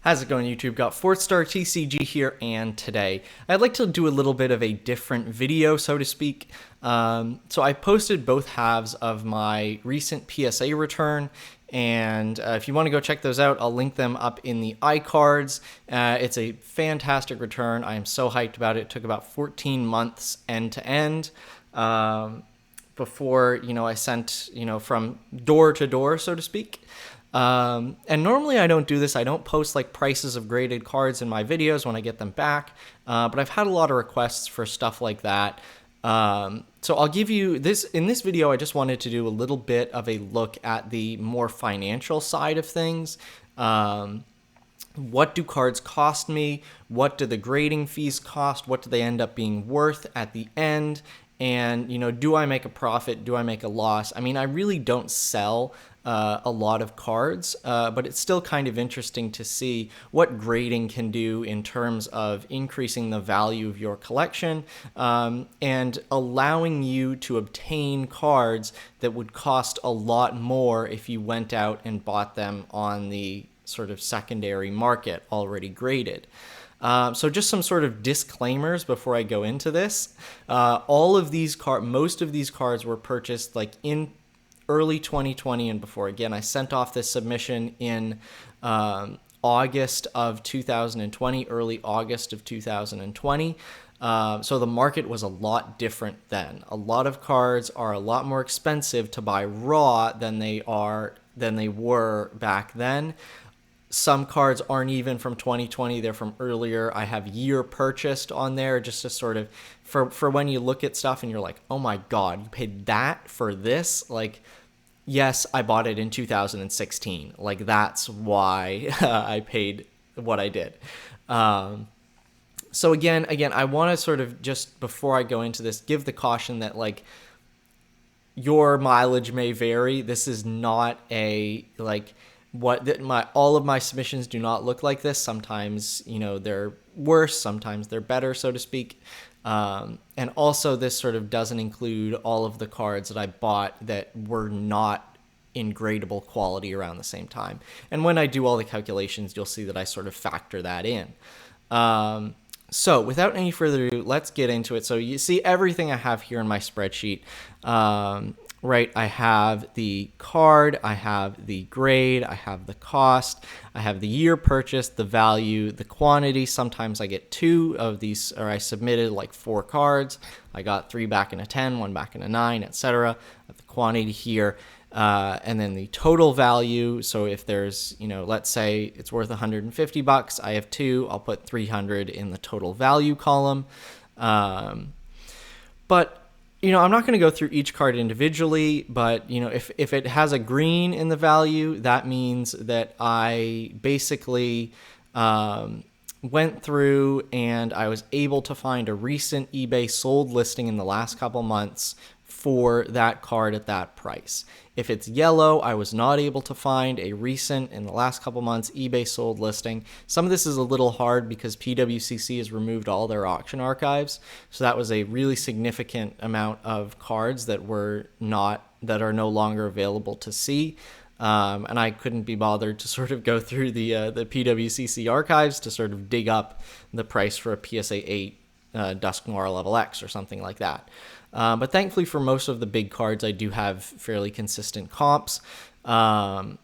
How's it going, YouTube? Got FourthStarTCG here, and today I'd like to do a little bit of a different video, so to speak. So I posted both halves of my recent PSA return, and if you want to go check those out, I'll link them up in the iCards. It's a fantastic return. I am so hyped about it. It took about 14 months end to end. Before, I sent, from door to door, so to speak. And normally I don't do this. I don't post like prices of graded cards in my videos when I get them back. But I've had a lot of requests for stuff like that. So I'll give you this in this video. I just wanted to do a little bit of a look at the more financial side of things. What do cards cost me? What do the grading fees cost? What do they end up being worth at the end? And, do I make a profit? Do I make a loss? I mean, I really don't sell a lot of cards, but it's still kind of interesting to see what grading can do in terms of increasing the value of your collection and allowing you to obtain cards that would cost a lot more if you went out and bought them on the sort of secondary market already graded. So just some sort of disclaimers before I go into this. Most of these cards were purchased like in early 2020 and before. Again, I sent off this submission in August of 2020, early August of 2020. So the market was a lot different then. A lot of cards are a lot more expensive to buy raw than they were back then. Some cards aren't even from 2020, they're from earlier. I have year purchased on there just to sort of, for when you look at stuff and you're like, oh my God, you paid that for this? Like, yes, I bought it in 2016. Like, that's why I paid what I did. So again, I want to sort of just, before I go into this, give the caution that like, your mileage may vary. This is not a, like, all of my submissions do not look like this. Sometimes, they're worse, sometimes they're better, so to speak. And also this sort of doesn't include all of the cards that I bought that were not in gradable quality around the same time. And when I do all the calculations, you'll see that I sort of factor that in. So without any further ado, let's get into it. So you see everything I have here in my spreadsheet. Right, I have the card, I have the grade, I have the cost, I have the year purchased, the value, the quantity. Sometimes I get 2 of these, or I submitted like 4 cards. I got 3 back in a 10, 1 back in a 9, etc. I have the quantity here, and then the total value. So if there's, let's say it's worth $150, I have 2, I'll put 300 in the total value column. But I'm not going to go through each card individually, but, if it has a green in the value, that means that I basically went through and I was able to find a recent eBay sold listing in the last couple months for that card at that price. If it's yellow, I was not able to find a recent in the last couple months eBay sold listing. Some of this is a little hard because PWCC has removed all their auction archives. So that was a really significant amount of cards that are no longer available to see. And I couldn't be bothered to sort of go through the PWCC archives to sort of dig up the price for a PSA 8 Dusk Noir level X or something like that. But thankfully for most of the big cards, I do have fairly consistent comps. And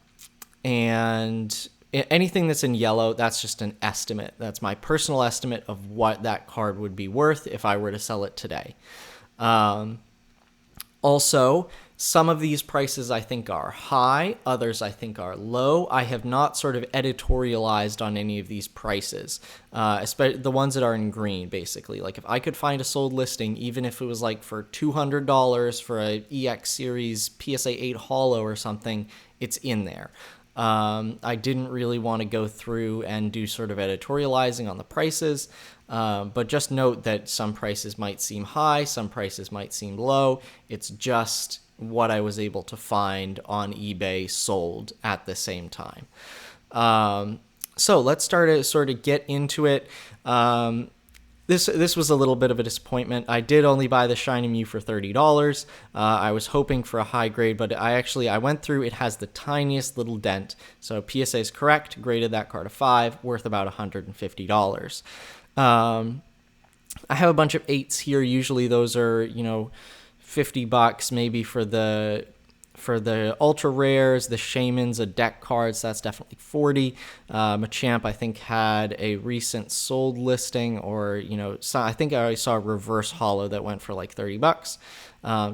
anything that's in yellow, that's just an estimate. That's my personal estimate of what that card would be worth if I were to sell it today. Also, some of these prices I think are high, others I think are low. I have not sort of editorialized on any of these prices, especially the ones that are in green, basically. Like if I could find a sold listing, even if it was like for $200 for a EX Series PSA 8 Holo or something, it's in there. I didn't really want to go through and do sort of editorializing on the prices, but just note that some prices might seem high, some prices might seem low. It's just what I was able to find on eBay sold at the same time. So let's start to sort of get into it. This was a little bit of a disappointment. I did only buy the Shiny Mew for $30. I was hoping for a high grade, but I went through. It has the tiniest little dent. So PSA is correct. Graded that card a 5, worth about $150. I have a bunch of 8s here. Usually those are, $50 maybe for the ultra rares. The Shaman's a deck card, so that's definitely 40. Machamp, I think, had a recent sold listing, or I think I saw a reverse holo that went for like $30.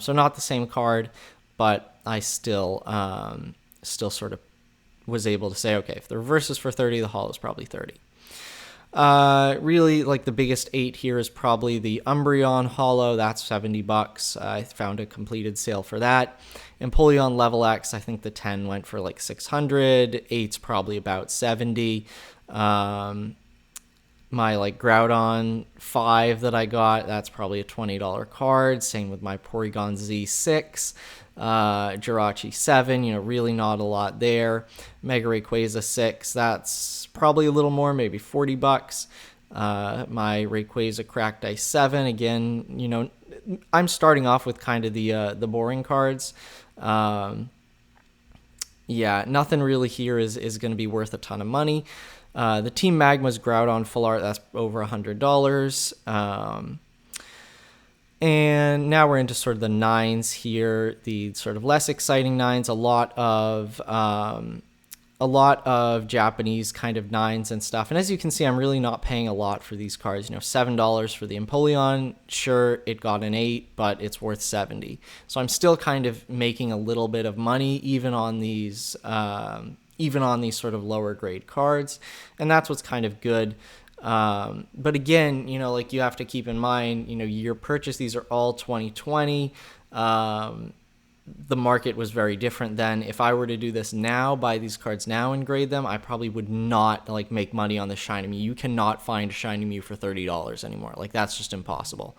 So not the same card, but I still sort of was able to say, okay, if the reverse is for 30, the holo is probably 30. Really, like the biggest 8 here is probably the Umbreon holo. That's $70. I found a completed sale for that. Empoleon Level X, I think the 10 went for like 600. 8's probably about 70. My like Groudon 5 that I got, that's probably a $20 card. Same with my Porygon Z6. Jirachi 7, really not a lot there. Mega Rayquaza 6, that's probably a little more, maybe $40. My Rayquaza Cracked Ice 7, again, I'm starting off with kind of the boring cards. Nothing really here is going to be worth a ton of money. The Team Magma's Groudon Full Art, that's over $100. And now we're into sort of the 9s here, the sort of less exciting 9s. A lot of Japanese kind of 9s and stuff. And as you can see, I'm really not paying a lot for these cards. $7 for the Empoleon. Sure, it got an 8, but it's worth 70. So I'm still kind of making a little bit of money even on these sort of lower grade cards, and that's what's kind of good. But again, like you have to keep in mind, your purchase, these are all 2020. The market was very different then. If I were to do this now, buy these cards now and grade them, I probably would not like make money on the Shiny Mew. You cannot find a Shiny Mew for $30 anymore. Like that's just impossible.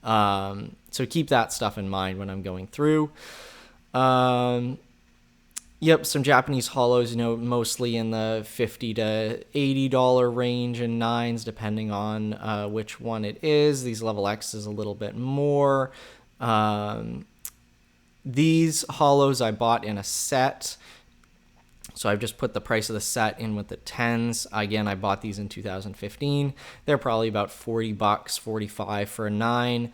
So keep that stuff in mind when I'm going through. Yep, some Japanese holos, mostly in the $50 to $80 range in 9s, depending on which one it is. These Level X is a little bit more. These holos I bought in a set, so I've just put the price of the set in with the 10s. Again, I bought these in 2015. They're probably about $40, $45 for a 9.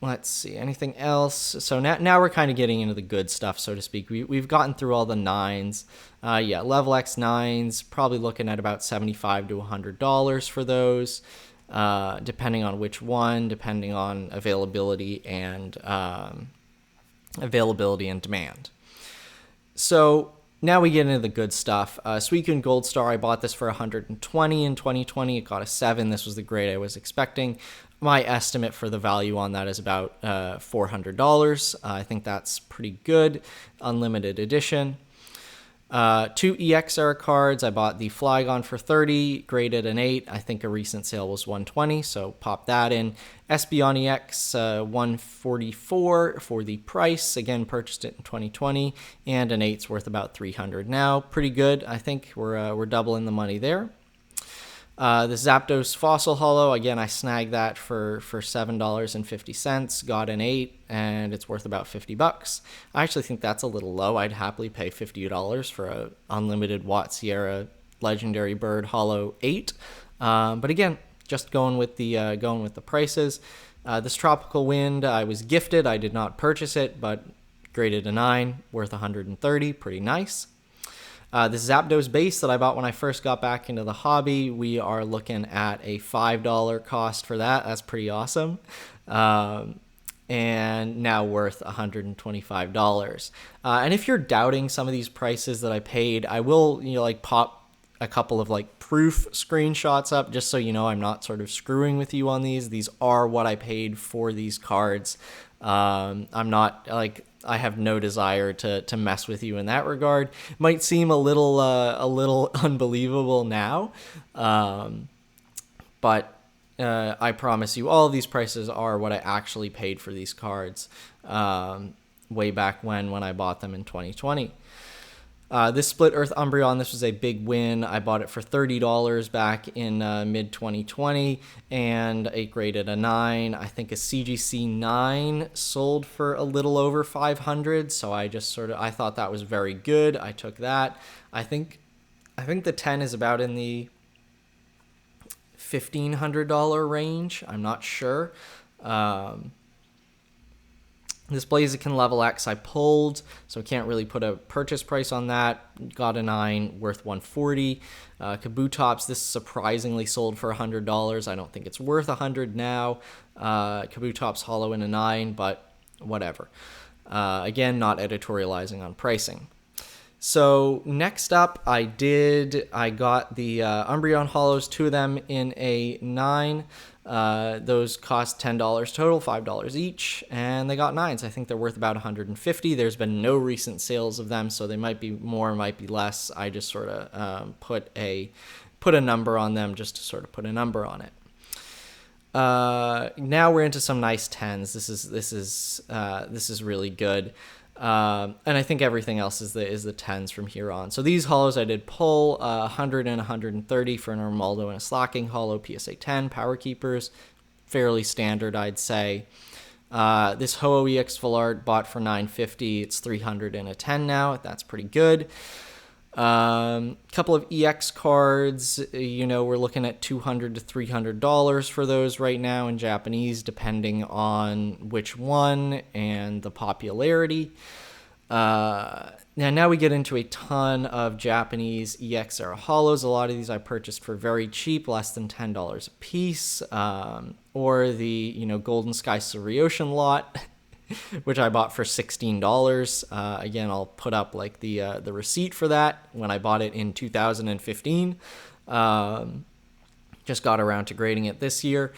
Let's see, anything else? So now we're kind of getting into the good stuff, so to speak. We've gotten through all the 9s. Level X 9s, probably looking at about $75 to $100 for those, depending on which one, depending on availability and demand. So now we get into the good stuff. Suicune Gold Star, I bought this for $120 in 2020. It got a 7. This was the grade I was expecting. My estimate for the value on that is about $400. I think that's pretty good. Unlimited edition. 2 EX era cards. I bought the Flygon for $30, graded an 8. I think a recent sale was $120, so pop that in. Espeon EX, $144 for the price. Again, purchased it in 2020, and an 8's worth about $300 now. Pretty good. I think we're doubling the money there. The Zapdos Fossil Holo, again, I snagged that for $7.50, got an 8, and it's worth about $50. I actually think that's a little low. I'd happily pay $50 for a unlimited Watt Sierra Legendary Bird Holo 8. But again, just going with the prices. This Tropical Wind, I was gifted. I did not purchase it, but graded a 9, worth $130, pretty nice. This Zapdos base that I bought when I first got back into the hobby, we are looking at a $5 cost for that. That's pretty awesome. And now worth $125. And if you're doubting some of these prices that I paid, I will, pop a couple of proof screenshots up just so I'm not sort of screwing with you on these. These are what I paid for these cards. I'm not I have no desire to mess with you in that regard. Might seem a little unbelievable now, but I promise you all of these prices are what I actually paid for these cards way back when I bought them in 2020. This Split Earth Umbreon, this was a big win. I bought it for $30 back in mid 2020, and it graded a 9. I think a CGC 9 sold for a little over 500, so I thought that was very good. I took that. I think the 10 is about in the $1,500 range. I'm not sure. This Blaziken level X I pulled, so can't really put a purchase price on that. Got a 9, worth $140. Kabutops, this surprisingly sold for $100. I don't think it's worth $100 now. Kabutops hollow in a 9, but whatever. Again, not editorializing on pricing. So next up, I got the Umbreon hollows, 2 of them in a 9. Those cost $10 total, $5 each, and they got 9s. I think they're worth about $150. There's been no recent sales of them, so they might be more, might be less. I just sort of put a number on them just to sort of put a number on it. Now we're into some nice 10s. This is really good. And I think everything else is the 10s from here on. So these hollows I did pull 100 and 130 for an Armaldo and a Slacking hollow, PSA 10, Power Keepers, fairly standard, I'd say. This Ho-Oh EX Full Art bought for $950. It's 300 and a 10 now. That's pretty good. Couple of EX cards, we're looking at $200 to $300 for those right now in Japanese, depending on which one and the popularity. Now we get into a ton of Japanese EX era hollows. A lot of these I purchased for very cheap, less than $10 a piece, or the Golden Sky Silvery Ocean lot, which I bought for $16. Again, I'll put up like the receipt for that when I bought it in 2015. Just got around to grading it this year.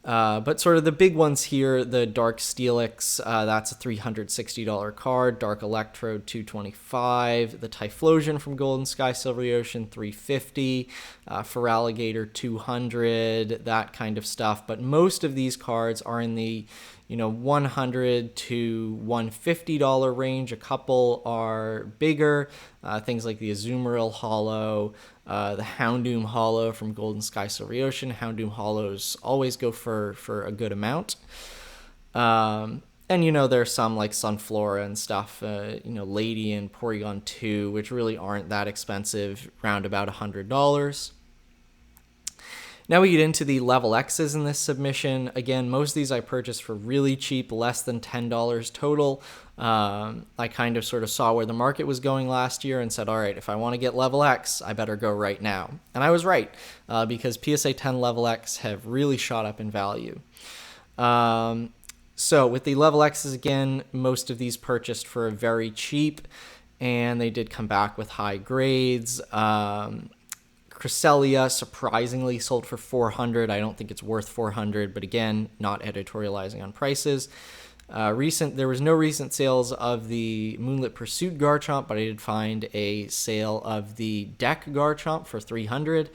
But sort of the big ones here, the Dark Steelix, that's a $360 card. Dark Electrode, $225. The Typhlosion from Golden Sky Silvery Ocean, $350. Feraligatr, $200. That kind of stuff. But most of these cards are in the $100 to $150 range. A couple are bigger, things like the Azumarill Hollow, the Houndoom Hollow from Golden Sky Silvery Ocean. Houndoom Hollows always go for a good amount. And there's some like Sunflora and stuff, Lady and Porygon 2, which really aren't that expensive, round about $100. Now we get into the level X's in this submission. Again, most of these I purchased for really cheap, less than $10 total. I kind of sort of saw where the market was going last year and said, all right, if I want to get level X, I better go right now. And I was right, because PSA 10 level X have really shot up in value. So with the level X's, again, most of these purchased for very cheap, and they did come back with high grades. Cresselia surprisingly sold for $400. I don't think it's worth $400, but again, not editorializing on prices. There was no recent sales of the Moonlit Pursuit Garchomp, but I did find a sale of the Deck Garchomp for $300.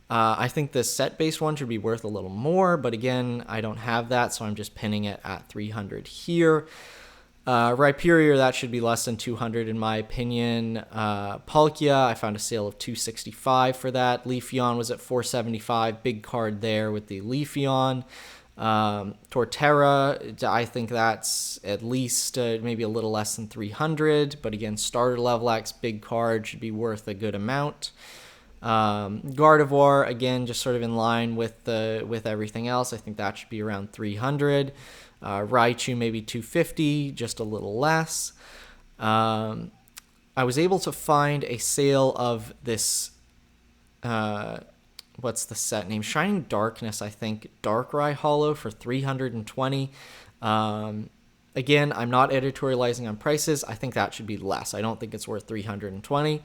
I think the set-based one should be worth a little more, but again, I don't have that, so I'm just pinning it at $300 here. Rhyperior, that should be less than $200 in my opinion. Palkia, I found a sale of $265 for that. Leafeon was at $475, big card there with the Leafeon. Torterra, I think that's at least maybe a little less than $300, but again, starter level X, big card, should be worth a good amount. Gardevoir, again, just sort of in line with everything else. I think that should be around $300. Raichu maybe $250, just a little less. I was able to find a sale of this, what's the set name? Shining Darkness, I think, Darkrai Hollow for $320. Again, I'm not editorializing on prices. I think that should be less. I don't think it's worth $320.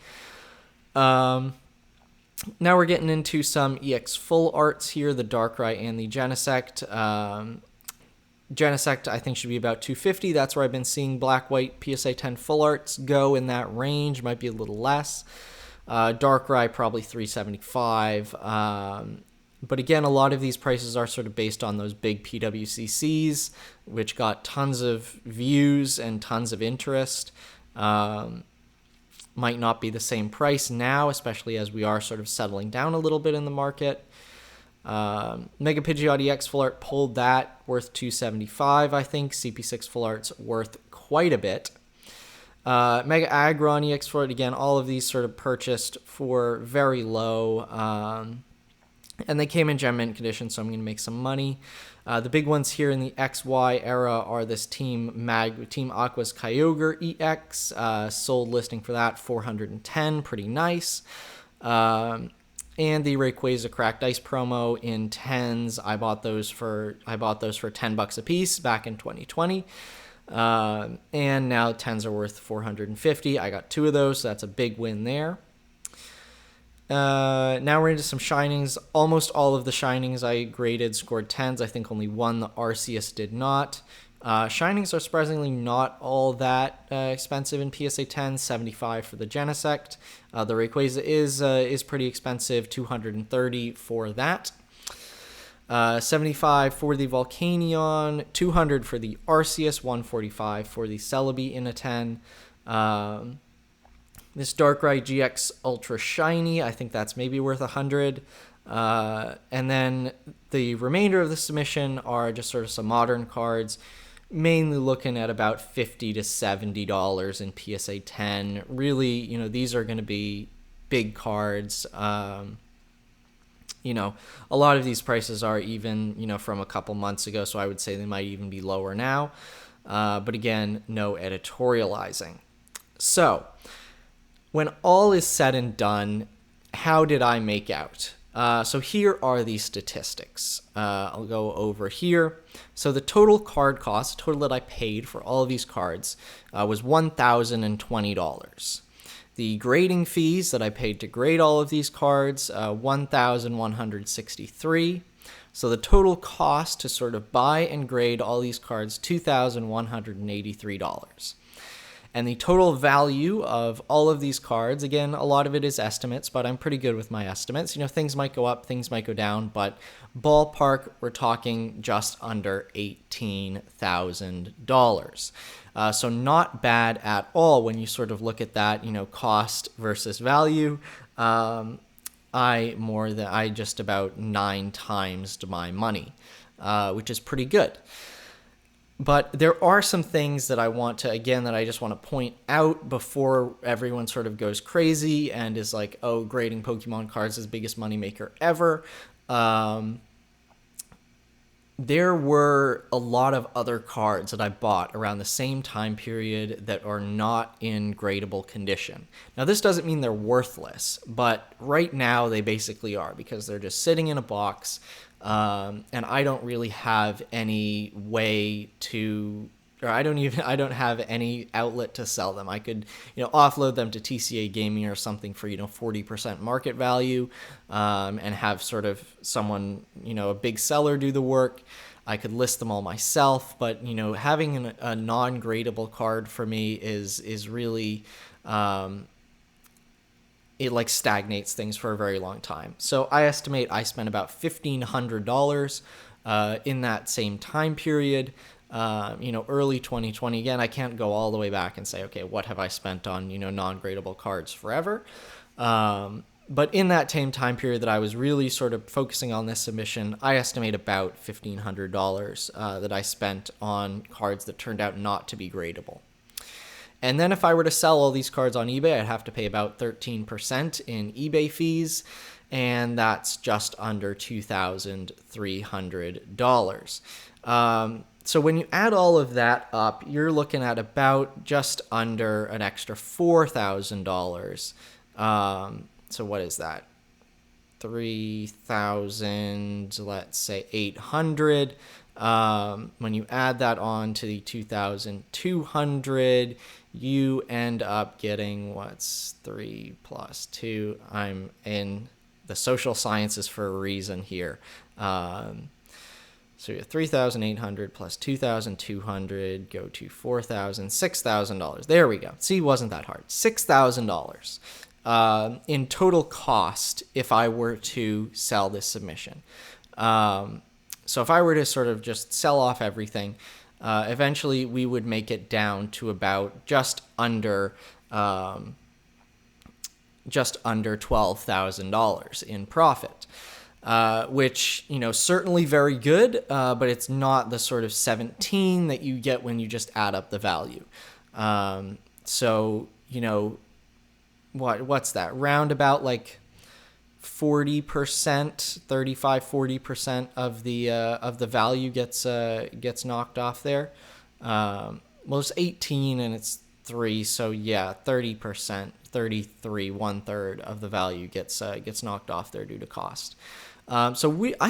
Now we're getting into some EX full arts here, the Darkrai and the Genesect. Genesect, I think, should be about $250. That's where I've been seeing Black-White PSA 10 full arts go in that range. Might be a little less. Darkrai, probably $375. But again, a lot of these prices are sort of based on those big PWCCs, which got tons of views and tons of interest. might not be the same price now, especially as we are sort of settling down a little bit in the market. Mega Pidgeot EX Full Art pulled that, worth $275, I think. CP6 Full Art's worth quite a bit. Mega Aggron EX Full Art, again, all of these sort of purchased for very low. And they came in gem mint condition, so I'm going to make some money. The big ones here in the XY era are this Team Aqua's Kyogre EX, sold listing for that $410, pretty nice. And the Rayquaza Cracked Ice promo in 10s. I bought those for $10 a piece back in 2020. And now 10s are worth $450. I got 2 of those, so that's a big win there. Now we're into some shinings. Almost all of the shinings I graded scored 10s. I think only one, the Arceus, did not. Shinings are surprisingly not all that expensive in PSA 10, $75 for the Genesect. The Rayquaza is pretty expensive, $230 for that. $75 for the Volcanion, $200 for the Arceus, $145 for the Celebi in a 10. This Darkrai GX Ultra Shiny, I think that's maybe worth $100. And then the remainder of the submission are just sort of some modern cards, mainly looking at about $50 to $70 in PSA 10. Really, these are going to be big cards. A lot of these prices are even, from a couple months ago, so I would say they might even be lower now. But again, no editorializing. So, when all is said and done, how did I make out? So here are the statistics. I'll go over here. So the total card cost, the total that I paid for all of these cards, was $1,020. The grading fees that I paid to grade all of these cards, $1,163. So the total cost to sort of buy and grade all these cards, $2,183. And the total value of all of these cards, again, a lot of it is estimates, but I'm pretty good with my estimates. Things might go up, things might go down, but ballpark, we're talking just under $18,000. So not bad at all when you sort of look at that, cost versus value. I just about 9 times my money, which is pretty good. But there are some things that I just want to point out before everyone sort of goes crazy and is like, oh, grading Pokemon cards is the biggest moneymaker ever. There were a lot of other cards that I bought around the same time period that are not in gradable condition. Now, this doesn't mean they're worthless, but right now they basically are because they're just sitting in a box. And I don't really have any way to, or I don't have any outlet to sell them. I could, offload them to TCA Gaming or something for, 40% market value, and have sort of someone, a big seller do the work. I could list them all myself, but, having a non-gradable card for me is really, it stagnates things for a very long time. So I estimate I spent about $1,500 in that same time period, early 2020. Again, I can't go all the way back and say, okay, what have I spent on, non-gradable cards forever? But in that same time period that I was really sort of focusing on this submission, I estimate about $1,500 that I spent on cards that turned out not to be gradable. And then if I were to sell all these cards on eBay, I'd have to pay about 13% in eBay fees, and that's just under $2,300. So when you add all of that up, you're looking at about just under an extra $4,000. So what is that? 3,000, let's say 800. When you add that on to the 2,200, you end up getting, 3 plus 2? I'm in the social sciences for a reason here. So you have 3,800 plus 2,200, go to 4,000, $6,000. There we go. See, it wasn't that hard. $6,000 in total cost if I were to sell this submission. So if I were to sort of just sell off everything, eventually we would make it down to about just under just under $12,000 in profit. Which, certainly very good, but it's not the sort of 17 that you get when you just add up the value. So, what's that? Round about like 40%, 35-40% of the value gets knocked off there. Well, it's 18 and it's 3, so yeah, 30%, 33, 1/3 of the value gets knocked off there due to cost. I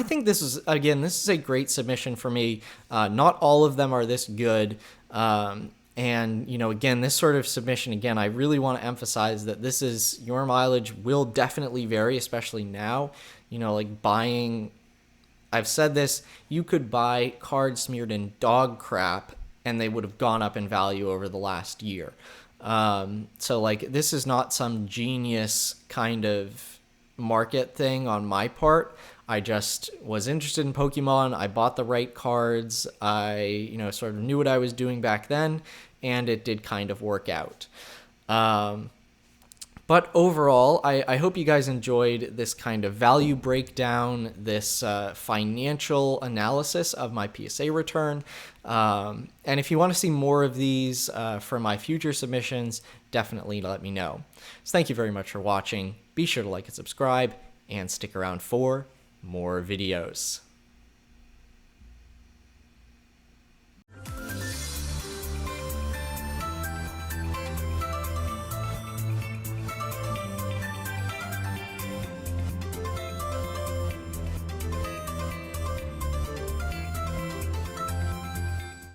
think this is a great submission for me. Not all of them are this good. And, again, this sort of submission, again, I really want to emphasize that your mileage will definitely vary, especially now. Like buying, I've said this, you could buy cards smeared in dog crap and they would have gone up in value over the last year. So like, this is not some genius kind of market thing on my part. I just was interested in Pokemon. I bought the right cards. I, sort of knew what I was doing back then, and it did kind of work out. But overall, I hope you guys enjoyed this kind of value breakdown, this financial analysis of my PSA return. And if you want to see more of these for my future submissions, definitely let me know. So thank you very much for watching. Be sure to like and subscribe, and stick around for more videos.